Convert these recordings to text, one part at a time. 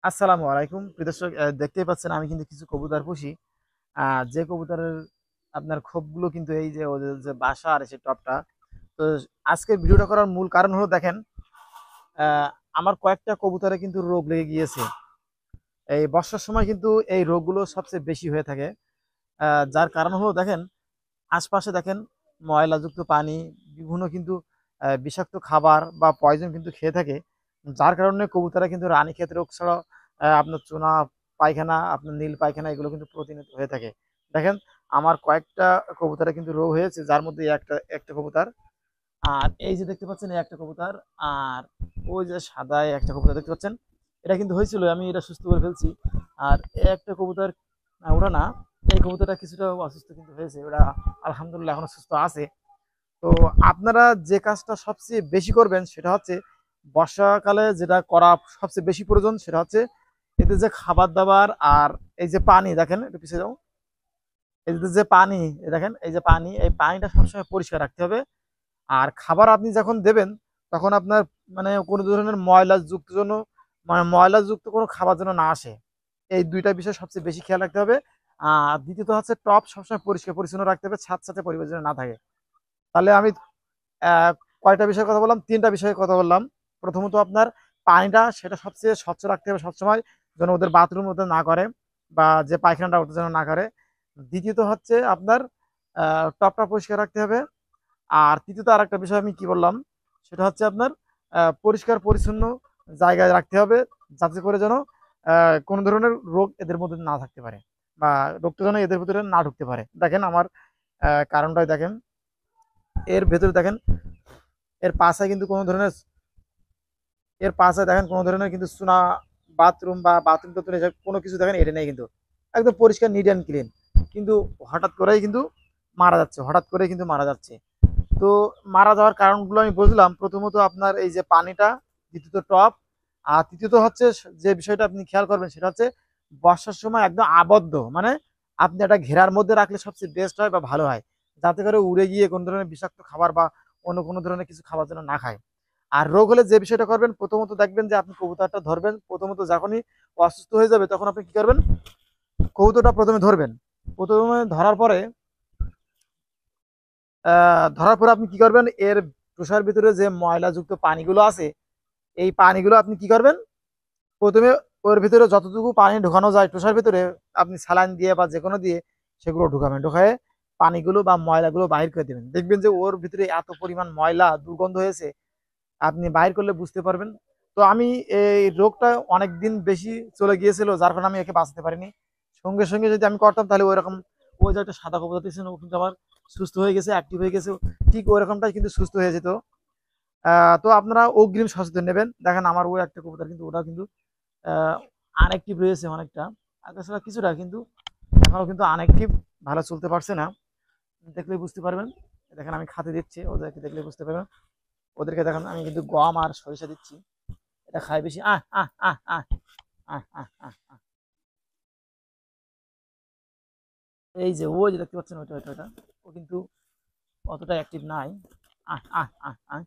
আসসালামু আলাইকুম প্রিয় দর্শক, দেখতেই পাচ্ছেন আমি কিন্তু কিছু কবুতর পুষি। যে কবুতরের আপনার খোপগুলো কিন্তু এই যে ওদের যে বাসা আর সেই টপটা। তো আজকে ভিডিওটা করার মূল কারণ হলো দেখেন, আহ, আমার কয়েকটা কবুতরে কিন্তু রোগ লেগে গিয়েছে। এই বর্ষার সময় কিন্তু এই রোগগুলো সবচেয়ে বেশি হয়ে থাকে। যার কারণ হলো দেখেন, আশপাশে দেখেন ময়লাযুক্ত পানি, বিভিন্ন কিন্তু বিষাক্ত খাবার বা পয়জন কিন্তু খেয়ে থাকে। যার কারণে কবুতরা কিন্তু রানীক্ষেত রোগ ছাড়া আপনার চুনা পায়খানা, আপনার নীল পায়খানা এগুলো কিন্তু প্রতিনিয়ত হয়ে থাকে। দেখেন, আমার কয়েকটা কবুতরে কিন্তু রোগ হয়েছে, যার মধ্যে একটা একটা কবুতর। আর এই যে দেখতে পাচ্ছেন এই একটা কবুতর, আর ওই যে সাদা এই একটা কবুতর দেখতে পাচ্ছেন, এটা কিন্তু হয়েছিল, আমি এটা সুস্থ করে ফেলছি। আর এই একটা কবুতর, না ওটা না, এই কবুতরটা কিছুটা অসুস্থ কিন্তু হয়েছে, ওটা আলহামদুলিল্লাহ এখনো সুস্থ আছে। তো আপনারা যে কাজটা সবচেয়ে বেশি করবেন সেটা হচ্ছে, বর্ষাকালে যেটা করা সবচেয়ে বেশি প্রয়োজন সেটা হচ্ছে এতে যে খাবার দাবার আর এই যে পানি, দেখেন একটু পিছিয়ে যাও, এতে যে পানি, এই দেখেন এই যে পানি, এই পানিটা সবসময় পরিষ্কার রাখতে হবে। আর খাবার আপনি যখন দেবেন তখন আপনার মানে কোনো ধরনের ময়লাযুক্ত জন্য, মানে ময়লাযুক্ত কোনো খাবার যেন না আসে। এই দুইটা বিষয় সবচেয়ে বেশি খেয়াল রাখতে হবে। আর দ্বিতীয়ত হচ্ছে টপ সবসময় পরিষ্কার পরিচ্ছন্ন রাখতে হবে, ছাদ সাথে পরিবেশ যেন না থাকে। তাহলে আমি আহ, কয়টা বিষয়ের কথা বললাম, তিনটা বিষয়ের কথা বললাম। প্রথমত আপনার পানিটা সেটা সবচেয়ে স্বচ্ছ রাখতে হবে সবসময়, যেন ওদের বাথরুম ওদের না করে, বা যে পায়খানাটা ওদের যেন না করে। দ্বিতীয়ত হচ্ছে আপনার টপটা পরিষ্কার রাখতে হবে। আর তৃতীয়ত আর একটা বিষয় আমি কি বললাম, সেটা হচ্ছে আপনার পরিষ্কার পরিচ্ছন্ন জায়গায় রাখতে হবে, যাতে করে যেন কোনো ধরনের রোগ এদের মধ্যে না থাকতে পারে, বা রোগটা যেন এদের ভিতরে না ঢুকতে পারে। দেখেন আমার কারণটাই দেখেন, এর ভেতরে দেখেন, এর পাশে কিন্তু কোনো ধরনের, এর পাশে দেখেন কোনো ধরনের কিন্তু চুনা, বাথরুম বা বাথরুম টাথরুম এসব কোনো কিছু দেখেন এটা নেই কিন্তু, একদম পরিষ্কার নিট অ্যান্ড ক্লিন। কিন্তু হঠাৎ করেই কিন্তু মারা যাচ্ছে, হঠাৎ করেই কিন্তু মারা যাচ্ছে। তো মারা যাওয়ার কারণগুলো আমি বুঝলাম, প্রথমত আপনার এই যে পানিটা, দ্বিতীয়ত টপ, আর তৃতীয়ত হচ্ছে যে বিষয়টা আপনি খেয়াল করবেন সেটা হচ্ছে বর্ষার সময় একদম আবদ্ধ, মানে আপনি একটা ঘেরার মধ্যে রাখলে সবচেয়ে বেস্ট হয় বা ভালো হয়, যাতে করে উড়ে গিয়ে কোনো ধরনের বিষাক্ত খাবার বা অন্য কোনো ধরনের কিছু খাবার যেন না খায়। আর রোগ হলে যে বিষয়টা করবেন, প্রথমত দেখবেন যে আপনি কবুতরটা ধরবেন, প্রথমত যখনই অসুস্থ হয়ে যাবে তখন আপনি কি করবেন, কবুতরটা প্রথমে ধরবেন। প্রথমে ধরার পরে ধরার পরে আপনি কি করবেন, এর টুসার ভিতরে যে ময়লাযুক্ত পানিগুলো আছে, এই পানিগুলো আপনি কি করবেন, প্রথমে ওর ভিতরে যতটুকু পানি ঢোকানো যায় টুসার ভিতরে, আপনি স্যালাইন দিয়ে বা যে কোনো দিয়ে সেগুলো ঢুকাবেন, ঢুকায় পানিগুলো বা ময়লাগুলো বাহির করে দেবেন। দেখবেন যে ওর ভিতরে এত পরিমাণ ময়লা দুর্গন্ধ হয়েছে, আপনি বাইর করলে বুঝতে পারবেন। তো আমি এই রোগটা অনেক দিন বেশি চলে গিয়েছিল, যার কারণে আমি একে বাঁচাতে পারিনি। সঙ্গে সঙ্গে যদি আমি করতাম তাহলে ওইরকম, ওই যে একটা সাদা কবুতর দেখছেন, ও কিন্তু আমার সুস্থ হয়ে গেছে, অ্যাক্টিভ হয়ে গেছে, ঠিক ওইরকমটাই কিন্তু সুস্থ হয়ে যেত। তো আপনারা অগ্রিম সচেতন নেবেন। দেখেন আমার ওই একটা কবুতর কিন্তু, ওটা কিন্তু আনঅ্যাক্টিভ রয়েছে অনেকটা, আর তাছাড়া কিছুটা কিন্তু এখনো কিন্তু আনঅ্যাক্টিভ, ভালো চলতে পারছে না। দেখলেই বুঝতে পারবেন, দেখেন আমি খাতে দিচ্ছি, ওদেরকে দেখলে বুঝতে পারবেন। ওদেরকে দেখেন আমি কিন্তু গম আর সরিষা দিচ্ছি, এটা খায় বেশি। আহ আহ আহ আহ আহ আহ আহ আহ। এই যে ওই যে দেখতে পাচ্ছেন, ওইটা ওইটা ওইটা, ও কিন্তু অতটা অ্যাক্টিভ নাই। আহ আহ আহ আহ।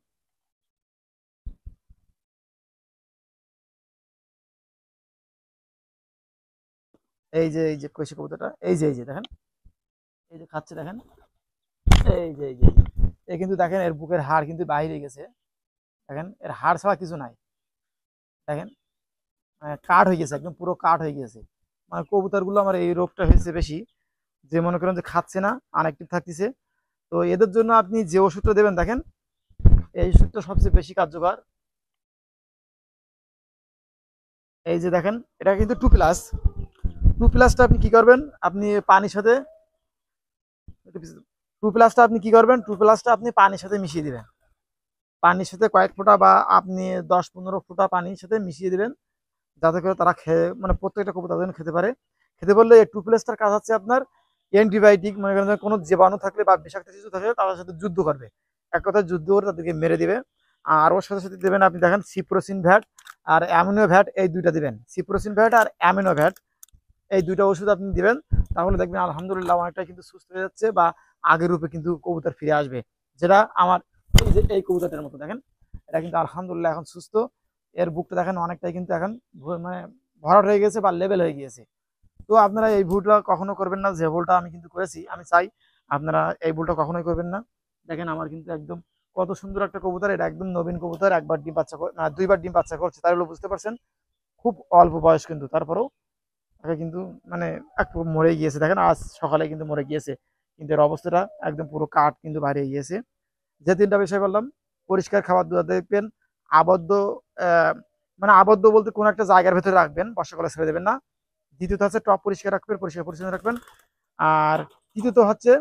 এই যে কইছে কবুতরটা, এই যে দেখেন, এই যে খাচ্ছে দেখেন, এই যে এ কিন্তু দেখেন এর বুকের হাড় কিন্তু বাইরে গেছে। দেখেন এর হাড় ছাড়া কিছু নাই। দেখেন কাঠ হয়ে গেছে, একদম পুরো কাঠ হয়ে গেছে। মানে কবুতর গুলো আমার এই রোগটা হয়েছে বেশি, যে মনে করেন যে খাচ্ছে না, আনঅ্যাক্টিভ থাকতেছে। তো এদের জন্য আপনি যে ওষুধটা দেবেন দেখেন, এই ওষুধটা সবচেয়ে বেশি কার্যকর। এই যে দেখেন, এটা কিন্তু 2+। 2+টা আপনি কি করবেন, আপনি পানির সাথে, 2+টা আপনি কি করবেন, 2+টা আপনি পানির সাথে মিশিয়ে দিবেন। পানির সাথে কয়েক ফোঁটা বা আপনি 10-15 ফোঁটা পানির সাথে মিশিয়ে দিবেন, যাতে করে তারা খেয়ে, মানে প্রত্যেকটা কবুতর যেন খেতে পারে। খেতে বললে এই 2+টার কাজ হচ্ছে আপনার অ্যান্টিবায়োটিক, মনে করেন যে কোনো জীবাণু থাকলে বা বিষাক্ত কিছু থাকলে তাদের সাথে যুদ্ধ করবে, এক কথায় যুদ্ধ করে তাদেরকে মেরে দিবে। আর ওর সাথে সাথে দেবেন আপনি দেখেন সিপ্রোসিন ভ্যাট আর অ্যামিনো ভ্যাট, এই দুইটা দিবেন, সিপ্রোসিন ভ্যাট আর অ্যামিনো ভ্যাট, এই দুইটা ওষুধ আপনি দিবেন। তাহলে দেখবেন আলহামদুলিল্লাহ অনেকটা কিন্তু সুস্থ হয়ে যাচ্ছে, বা আগের রূপে কিন্তু কবুতর ফিরে আসবে। যেটা আমার এই যে এই কবুতরটার মতো দেখেন, এটা কিন্তু আলহামদুলিল্লাহ এখন সুস্থ। এর বুকটা দেখেন অনেকটাই কিন্তু এখন মানে ভরাট হয়ে গেছে বা লেভেল হয়ে গিয়েছে। তো আপনারা এই ভুলটা কখনো করবেন না, যে ভুলটা আমি কিন্তু করেছি। আমি চাই আপনারা এই ভুলটা কখনোই করবেন না। দেখেন আমার কিন্তু একদম কত সুন্দর একটা কবুতর, এটা একদম নবীন কবুতর, একবার ডিম বাচ্চা দুইবার ডিম বাচ্চা করছে, তাহলে বুঝতে পারছেন খুব অল্প বয়স কিন্তু, তারপরেও তাকে কিন্তু মানে একটু মরে গিয়েছে। দেখেন আজ সকালে কিন্তু মরে গিয়েছে, কিন্তু এর অবস্থাটা একদম পুরো কাঠ কিন্তু বাইরে গিয়েছে। যে তিনটা বিষয় বললাম, পরিষ্কার খাবার দেওয়া দেখবেন, আবদ্ধ মানে আবদ্ধ বলতে কোনো একটা জায়গার ভেতরে রাখবেন, বর্ষাকালে ছেড়ে দেবেন না। দ্বিতীয়ত হচ্ছে টপ পরিষ্কার রাখবেন, পরিষ্কার পরিচ্ছন্ন রাখবেন। আর তৃতীয়ত হচ্ছে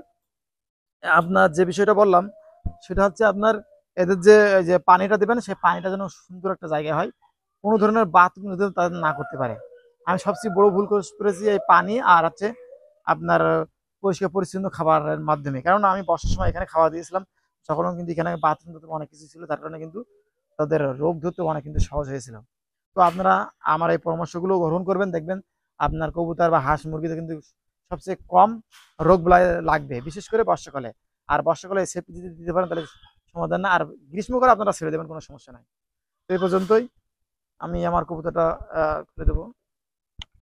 আপনার যে বিষয়টা বললাম, সেটা হচ্ছে আপনার এদের যে যে পানিটা দেবেন, সেই পানিটা যেন সুন্দর একটা জায়গায় হয়, কোনো ধরনের বাথরুম তাদের না করতে পারে। আমি সবচেয়ে বড় ভুল করেছি এই পানি আর হচ্ছে আপনার পরিষ্কার পরিচ্ছন্ন খাবারের মাধ্যমে। কারণ আমি বর্ষার সময় এখানে খাওয়া দিয়েছিলাম, তখনও কিন্তু এখানে বাথরুম অনেক কিছু ছিল, তার কারণে কিন্তু তাদের রোগ ধরতে অনেক কিন্তু সহজ হয়েছিল। তো আপনারা আমার এই পরামর্শগুলো গ্রহণ করবেন, দেখবেন আপনার কবুতর বা হাঁস মুরগিতে কিন্তু সবচেয়ে কম রোগ বালাই লাগবে, বিশেষ করে বর্ষাকালে। আর বর্ষাকালে সেফটি যদি দিতে পারেন তাহলে সমাধান না, আর গ্রীষ্মকালে আপনারা ছেড়ে দেবেন, কোনো সমস্যা নাই। তো এই পর্যন্তই, আমি আমার কবুতরটা খুলে দেবো।